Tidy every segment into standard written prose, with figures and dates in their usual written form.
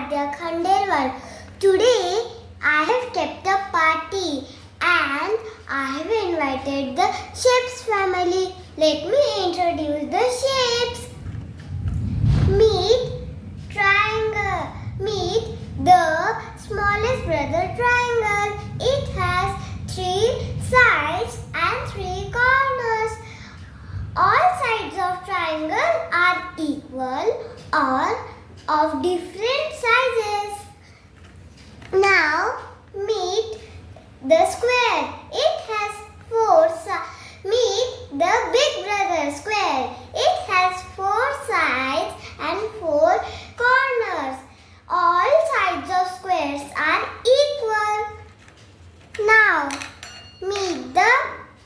Aadya Khandelwal. Today I have kept a party and I have invited the shapes family. Let me introduce the shapes. Meet triangle. Meet the smallest brother triangle. It has 3 sides and 3 corners. All sides of triangle are equal or of different sizes. Now meet the square. It has 4 sides. Meet the big brother square. It has 4 sides and 4 corners. All sides of squares are equal. Now meet the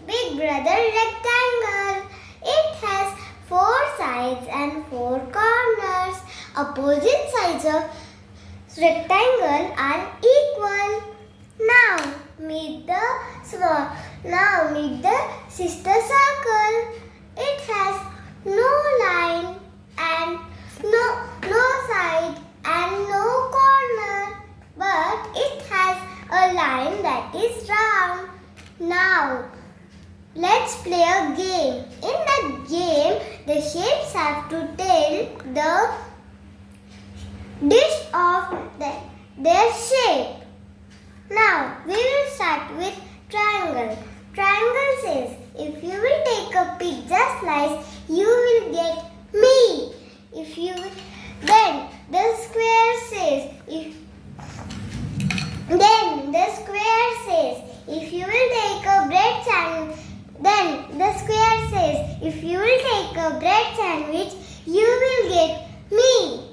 big brother rectangle. It has 4 sides and 4 corners. Opposite sides of rectangle are equal. Now meet the sister circle. It has no line and no side and no corner, but it has a line that is round. Now let's play a game. In that game, the shapes have to tell the dish of their shape. Now we will start with triangle. Triangle says, if you will take a pizza slice, you will get me. Then the square says, if you will take a bread sandwich, then the square says, if you will take a bread sandwich, you will get me.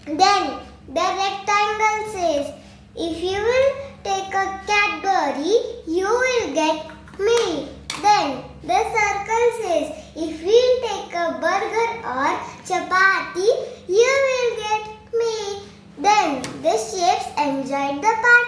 Then the rectangle says, if you will take a Cadbury, you will get me. Then the circle says, if you will take a burger or chapati, you will get me. Then the shapes enjoyed the party.